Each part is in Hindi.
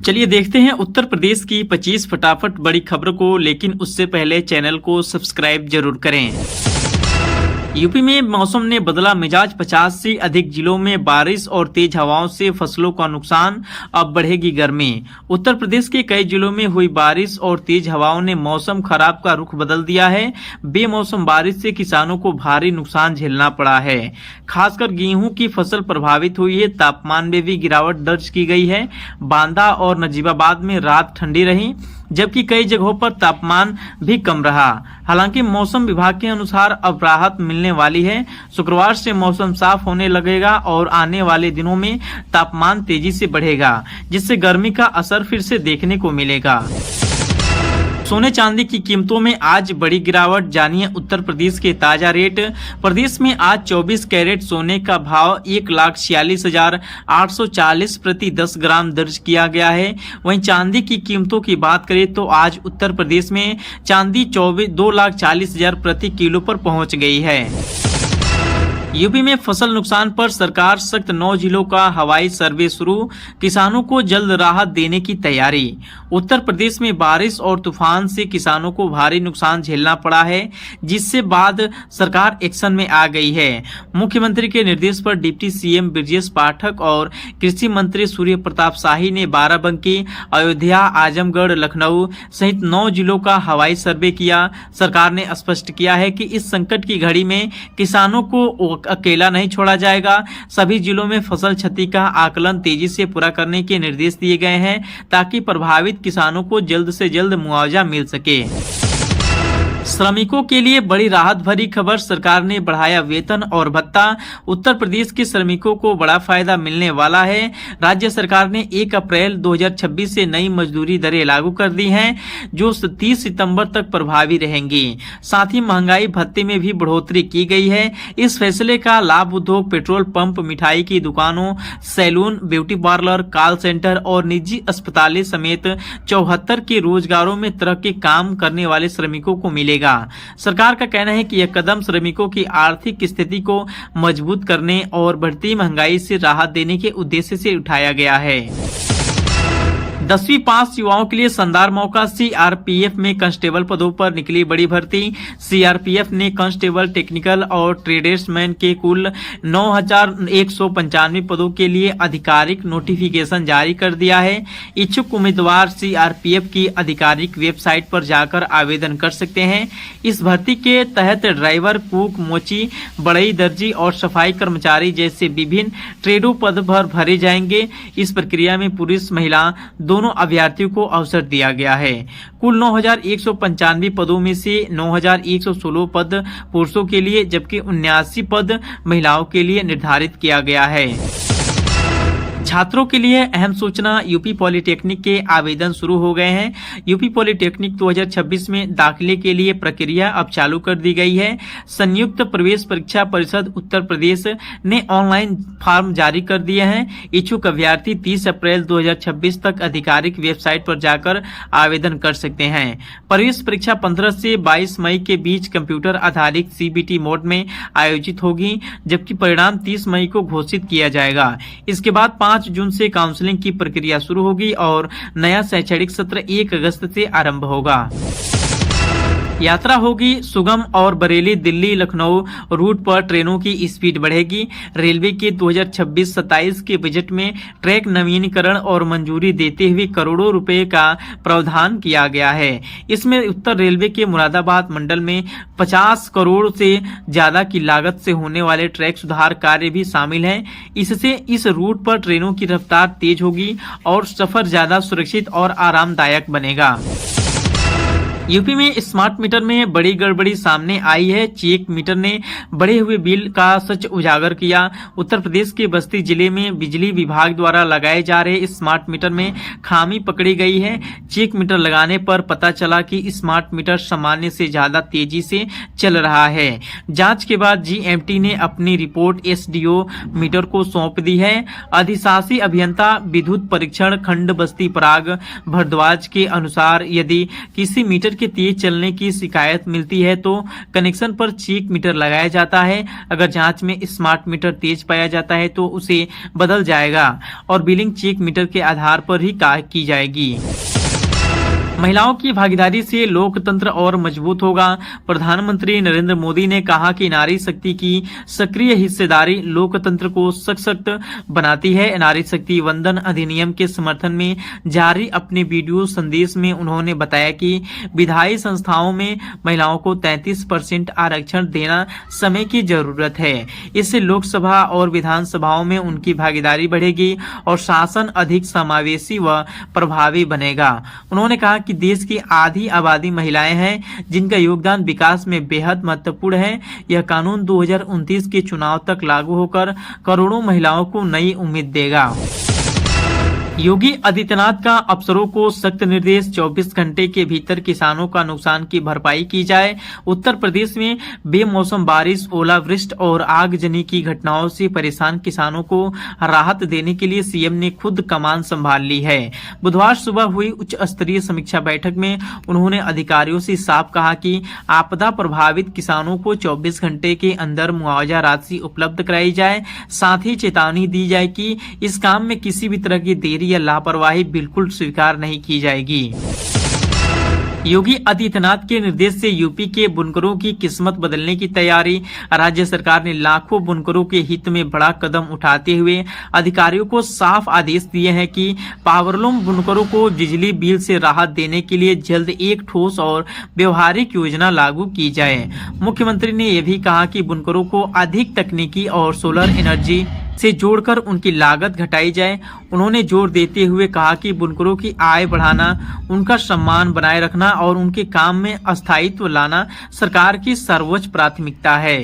चलिए देखते हैं उत्तर प्रदेश की 25 फटाफट बड़ी खबर को, लेकिन उससे पहले चैनल को सब्सक्राइब जरूर करें। यूपी में मौसम ने बदला मिजाज। 50 से अधिक जिलों में बारिश और तेज हवाओं से फसलों का नुकसान, अब बढ़ेगी गर्मी। उत्तर प्रदेश के कई जिलों में हुई बारिश और तेज हवाओं ने मौसम खराब का रुख बदल दिया है। बेमौसम बारिश से किसानों को भारी नुकसान झेलना पड़ा है। खासकर गेहूं की फसल प्रभावित हुई है। तापमान में भी गिरावट दर्ज की गई है। बांदा और नजीबाबाद में रात ठंडी रही, जबकि कई जगहों पर तापमान भी कम रहा। हालांकि मौसम विभाग के अनुसार अब राहत मिलने वाली है। शुक्रवार से मौसम साफ होने लगेगा और आने वाले दिनों में तापमान तेजी से बढ़ेगा, जिससे गर्मी का असर फिर से देखने को मिलेगा। सोने चांदी की कीमतों में आज बड़ी गिरावट। जानिए उत्तर प्रदेश के ताजा रेट। प्रदेश में आज 24 कैरेट सोने का भाव 1,46,840 प्रति 10 ग्राम दर्ज किया गया है। वहीं चांदी की कीमतों की बात करें तो आज उत्तर प्रदेश में चांदी 2,40,000 प्रति किलो पर पहुंच गई है। यूपी में फसल नुकसान पर सरकार सख्त। 9 जिलों का हवाई सर्वे शुरू। किसानों को जल्द राहत देने की तैयारी। उत्तर प्रदेश में बारिश और तूफान से किसानों को भारी नुकसान झेलना पड़ा है, जिससे बाद सरकार एक्शन में आ गई है। मुख्यमंत्री के निर्देश पर डिप्टी सीएम ब्रजेश पाठक और कृषि मंत्री सूर्य प्रताप शाही ने बाराबंकी, अयोध्या, आजमगढ़, लखनऊ सहित 9 जिलों का हवाई सर्वे किया। सरकार ने स्पष्ट किया है कि इस संकट की घड़ी में किसानों को अकेला नहीं छोड़ा जाएगा। सभी जिलों में फसल क्षति का आकलन तेजी से पूरा करने के निर्देश दिए गए हैं, ताकि प्रभावित किसानों को जल्द से जल्द मुआवजा मिल सके। श्रमिकों के लिए बड़ी राहत भरी खबर। सरकार ने बढ़ाया वेतन और भत्ता। उत्तर प्रदेश के श्रमिकों को बड़ा फायदा मिलने वाला है। राज्य सरकार ने 1 अप्रैल 2026 से नई मजदूरी दरें लागू कर दी हैं, जो 30 सितंबर तक प्रभावी रहेंगी। साथ ही महंगाई भत्ते में भी बढ़ोतरी की गई है। इस फैसले का लाभ उद्योग, पेट्रोल पंप, मिठाई की दुकानों, saloon, beauty parlour, call centre और निजी अस्पतालें समेत 74 के रोजगारों में तरह के काम करने वाले श्रमिकों को मिलेगा। सरकार का कहना है कि यह कदम श्रमिकों की आर्थिक स्थिति को मजबूत करने और बढ़ती महंगाई से राहत देने के उद्देश्य से उठाया गया है। 10वीं पास युवाओं के लिए शानदार मौका। सीआरपीएफ में कांस्टेबल पदों पर निकली बड़ी भर्ती। सीआरपीएफ ने कांस्टेबल, टेक्निकल और ट्रेड्समैन के कुल 9,195 पदों के लिए आधिकारिक नोटिफिकेशन जारी कर दिया है। इच्छुक उम्मीदवार सीआरपीएफ की आधिकारिक वेबसाइट पर जाकर आवेदन कर सकते हैं। इस भर्ती के तहत ड्राइवर, कुक, मोची, बढ़ई, दर्जी और सफाई कर्मचारी जैसे विभिन्न ट्रेडों पद भरे जाएंगे। इस प्रक्रिया में पुरुष, महिला दोनों अभ्यर्थियों को अवसर दिया गया है। कुल 9,195 पदों में से 9,116 पद पुरुषों के लिए, जबकि 79 पद महिलाओं के लिए निर्धारित किया गया है। छात्रों के लिए अहम सूचना। यूपी पॉलिटेक्निक के आवेदन शुरू हो गए हैं। यूपी पॉलिटेक्निक 2026 में दाखिले के लिए प्रक्रिया अब चालू कर दी गई है। संयुक्त प्रवेश परीक्षा परिषद उत्तर प्रदेश ने ऑनलाइन फॉर्म जारी कर दिए हैं। इच्छुक अभ्यर्थी 30 अप्रैल 2026 तक आधिकारिक वेबसाइट पर जाकर आवेदन कर सकते हैं। प्रवेश परीक्षा 15 से 22 मई के बीच कंप्यूटर आधारित सीबीटी मोड में आयोजित होगी, जबकि परिणाम 30 मई को घोषित किया जाएगा। इसके बाद 5 जून से काउंसलिंग की प्रक्रिया शुरू होगी और नया शैक्षणिक सत्र 1 अगस्त से आरंभ होगा। यात्रा होगी सुगम और बरेली, दिल्ली, लखनऊ रूट पर ट्रेनों की स्पीड बढ़ेगी। रेलवे के 2026-27 के बजट में ट्रैक नवीनीकरण और मंजूरी देते हुए करोड़ों रुपए का प्रावधान किया गया है। इसमें उत्तर रेलवे के मुरादाबाद मंडल में 50 करोड़ से ज्यादा की लागत से होने वाले ट्रैक सुधार कार्य भी शामिल हैं। इससे इस रूट पर ट्रेनों की रफ्तार तेज होगी और सफर ज्यादा सुरक्षित और आरामदायक बनेगा। यूपी में स्मार्ट मीटर में बड़ी गड़बड़ी सामने आई है। चेक मीटर ने बढ़े हुए बिल का सच उजागर किया। उत्तर प्रदेश के बस्ती जिले में बिजली विभाग द्वारा लगाए जा रहे स्मार्ट मीटर में खामी पकड़ी गई है। चेक मीटर लगाने पर पता चला कि स्मार्ट मीटर सामान्य से ज्यादा तेजी से चल रहा है। जांच के बाद जीएमटी ने अपनी रिपोर्ट एसडीओ मीटर को सौंप दी है। अधिशासी अभियंता विद्युत परीक्षण खंड बस्ती पराग भारद्वाज के अनुसार यदि किसी मीटर के तेज चलने की शिकायत मिलती है तो कनेक्शन पर चेक मीटर लगाया जाता है। अगर जांच में स्मार्ट मीटर तेज पाया जाता है तो उसे बदल जाएगा और बिलिंग चेक मीटर के आधार पर ही की जाएगी। महिलाओं की भागीदारी से लोकतंत्र और मजबूत होगा। प्रधानमंत्री नरेंद्र मोदी ने कहा कि नारी शक्ति की सक्रिय हिस्सेदारी लोकतंत्र को सशक्त बनाती है। नारी शक्ति वंदन अधिनियम के समर्थन में जारी अपने वीडियो संदेश में उन्होंने बताया कि विधायी संस्थाओं में महिलाओं को 33% आरक्षण देना समय की जरूरत है। इससे लोकसभा और विधानसभाओं में उनकी भागीदारी बढ़ेगी और शासन अधिक समावेशी व प्रभावी बनेगा। उन्होंने कहा कि देश की आधी आबादी महिलाएं हैं, जिनका योगदान विकास में बेहद महत्वपूर्ण है। यह कानून 2029 के चुनाव तक लागू होकर करोड़ों महिलाओं को नई उम्मीद देगा। योगी आदित्यनाथ का अफसरों को सख्त निर्देश, 24 घंटे के भीतर किसानों का नुकसान की भरपाई की जाए। उत्तर प्रदेश में बेमौसम बारिश, ओलावृष्टि और आगजनी की घटनाओं से परेशान किसानों को राहत देने के लिए सीएम ने खुद कमान संभाल ली है। बुधवार सुबह हुई उच्च स्तरीय समीक्षा बैठक में उन्होंने अधिकारियों से साफ कहा कि आपदा प्रभावित किसानों को 24 घंटे के अंदर मुआवजा राशि उपलब्ध कराई जाए। साथ ही चेतावनी दी जाए कि इस काम में किसी भी तरह की देरी या लापरवाही बिल्कुल स्वीकार नहीं की जाएगी। योगी आदित्यनाथ के निर्देश से यूपी के बुनकरों की किस्मत बदलने की तैयारी। राज्य सरकार ने लाखों बुनकरों के हित में बड़ा कदम उठाते हुए अधिकारियों को साफ आदेश दिए हैं कि पावरलूम बुनकरों को बिजली बिल से राहत देने के लिए जल्द एक ठोस और व्यवहारिक योजना लागू की जाए। मुख्यमंत्री ने यह भी कहा कि बुनकरों को अधिक तकनीकी और सोलर एनर्जी से जोड़कर उनकी लागत घटाई जाए। उन्होंने जोर देते हुए कहा कि बुनकरों की आय बढ़ाना, उनका सम्मान बनाए रखना और उनके काम में स्थायित्व लाना सरकार की सर्वोच्च प्राथमिकता है।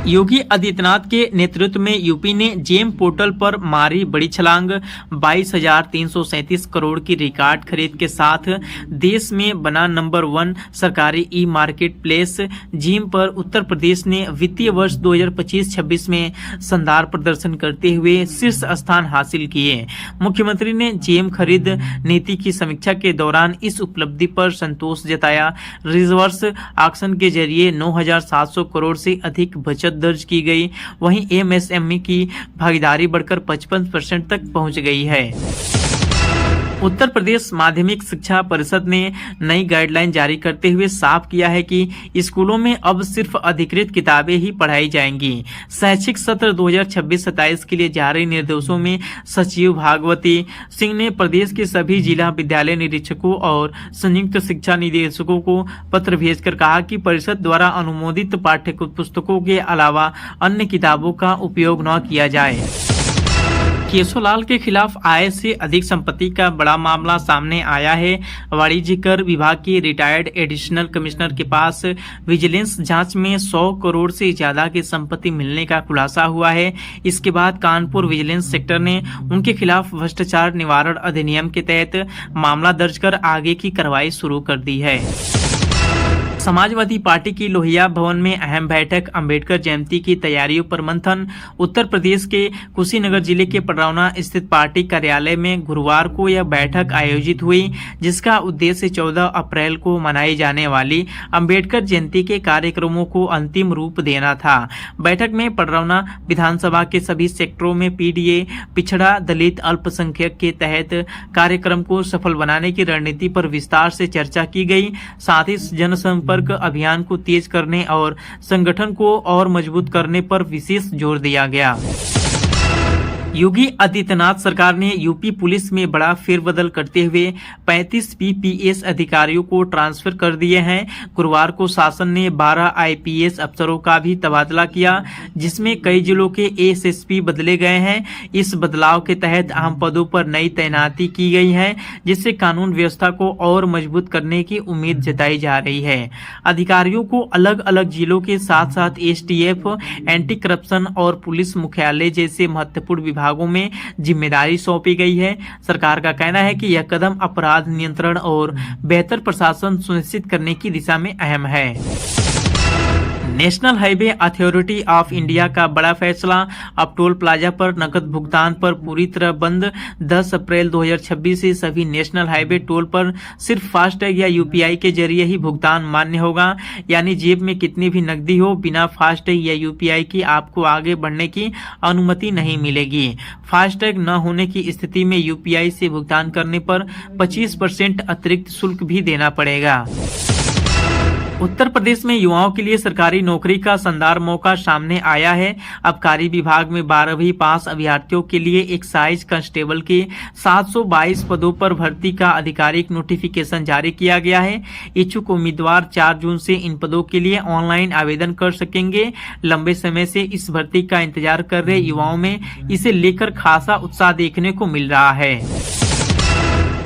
योगी आदित्यनाथ के नेतृत्व में यूपी ने जेम पोर्टल पर मारी बड़ी छलांग। 22,337 करोड़ की रिकॉर्ड खरीद के साथ देश में बना नंबर 1 सरकारी ई मार्केट प्लेस जेम पर उत्तर प्रदेश ने वित्तीय वर्ष 2025-26 में शानदार प्रदर्शन करते हुए शीर्ष स्थान हासिल किए। मुख्यमंत्री ने जेम खरीद नीति की समीक्षा के दौरान इस उपलब्धि पर संतोष जताया। रिवर्स ऑक्शन के जरिए 9,700 करोड़ से अधिक बचत दर्ज की गई। वहीं एमएसएमई की भागीदारी बढ़कर 55% तक पहुंच गई है। उत्तर प्रदेश माध्यमिक शिक्षा परिषद ने नई गाइडलाइन जारी करते हुए साफ किया है कि स्कूलों में अब सिर्फ अधिकृत किताबें ही पढ़ाई जाएंगी। शैक्षिक सत्र 2026-27 के लिए जारी निर्देशों में सचिव भागवती सिंह ने प्रदेश के सभी जिला विद्यालय निरीक्षकों और संयुक्त शिक्षा निदेशकों को पत्र भेजकर कहा कि परिषद द्वारा अनुमोदित पाठ्य पुस्तकों के अलावा अन्य किताबों का उपयोग न किया जाए। केशोलाल के खिलाफ आय से अधिक संपत्ति का बड़ा मामला सामने आया है। वाणिज्य कर विभाग के रिटायर्ड एडिशनल कमिश्नर के पास विजिलेंस जांच में 100 करोड़ से ज्यादा की संपत्ति मिलने का खुलासा हुआ है। इसके बाद कानपुर विजिलेंस सेक्टर ने उनके खिलाफ भ्रष्टाचार निवारण अधिनियम के तहत मामला दर्ज कर आगे की कार्रवाई शुरू कर दी है। समाजवादी पार्टी की लोहिया भवन में अहम बैठक, अंबेडकर जयंती की तैयारियों पर मंथन। उत्तर प्रदेश के कुशीनगर जिले के पडरौना स्थित पार्टी कार्यालय में गुरुवार को यह बैठक आयोजित हुई, जिसका उद्देश्य 14 अप्रैल को मनाई जाने वाली अंबेडकर जयंती के कार्यक्रमों को अंतिम रूप देना था। बैठक में पडरौना विधानसभा के सभी सेक्टरों में पीडीए पिछड़ा दलित अल्पसंख्यक के तहत कार्यक्रम को सफल बनाने की रणनीति पर विस्तार से चर्चा की गई। साथ ही जनसंपर्क अभियान को तेज करने और संगठन को और मजबूत करने पर विशेष जोर दिया गया। योगी आदित्यनाथ सरकार ने यूपी पुलिस में बड़ा फेरबदल करते हुए 35 पीपीएस अधिकारियों को ट्रांसफर कर दिए हैं। गुरुवार को शासन ने 12 आईपीएस अफसरों का भी तबादला किया, जिसमें कई जिलों के एसएसपी बदले गए हैं। इस बदलाव के तहत अहम पदों पर नई तैनाती की गई है, जिससे कानून व्यवस्था को और मजबूत करने की उम्मीद जताई जा रही है। अधिकारियों को अलग अलग जिलों के साथ साथ एसटीएफ, एंटी करप्शन और पुलिस मुख्यालय जैसे महत्वपूर्ण विभागों में जिम्मेदारी सौंपी गई है। सरकार का कहना है कि यह कदम अपराध नियंत्रण और बेहतर प्रशासन सुनिश्चित करने की दिशा में अहम है। National highway authority of India का बड़ा फैसला। अब टोल प्लाजा पर नकद भुगतान पर पूरी तरह बंद। 10 अप्रैल 2026 से सभी नेशनल हाईवे टोल पर सिर्फ फास्टैग या यूपीआई के जरिए ही भुगतान मान्य होगा। यानी जेब में कितनी भी नकदी हो, बिना फास्टैग या यूपीआई की आपको आगे बढ़ने की अनुमति नहीं मिलेगी। फास्टैग न होने की स्थिति में यूपीआई से भुगतान करने पर 25% अतिरिक्त शुल्क भी देना पड़ेगा। उत्तर प्रदेश में युवाओं के लिए सरकारी नौकरी का शानदार मौका सामने आया है। आबकारी विभाग में 12वीं पास अभ्यर्थियों के लिए एक्साइज कांस्टेबल के 722 पदों पर भर्ती का आधिकारिक नोटिफिकेशन जारी किया गया है। इच्छुक उम्मीदवार 4 जून से इन पदों के लिए ऑनलाइन आवेदन कर सकेंगे। लंबे समय से इस भर्ती का इंतजार कर रहे युवाओं में इसे लेकर खासा उत्साह देखने को मिल रहा है।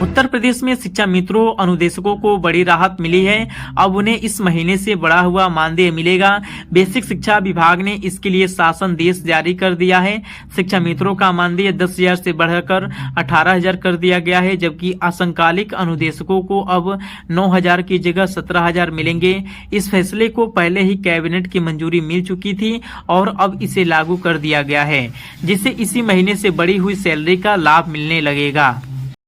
उत्तर प्रदेश में शिक्षा मित्रों अनुदेशकों को बड़ी राहत मिली है। अब उन्हें इस महीने से बढ़ा हुआ मानदेय मिलेगा। बेसिक शिक्षा विभाग ने इसके लिए शासनादेश जारी कर दिया है। शिक्षा मित्रों का मानदेय 10,000 से बढ़कर 18,000 कर दिया गया है, जबकि असंकालिक अनुदेशकों को अब 9,000 की जगह 17,000 मिलेंगे। इस फैसले को पहले ही कैबिनेट की मंजूरी मिल चुकी थी और अब इसे लागू कर दिया गया है, जिससे इसी महीने से बढ़ी हुई सैलरी का लाभ मिलने लगेगा।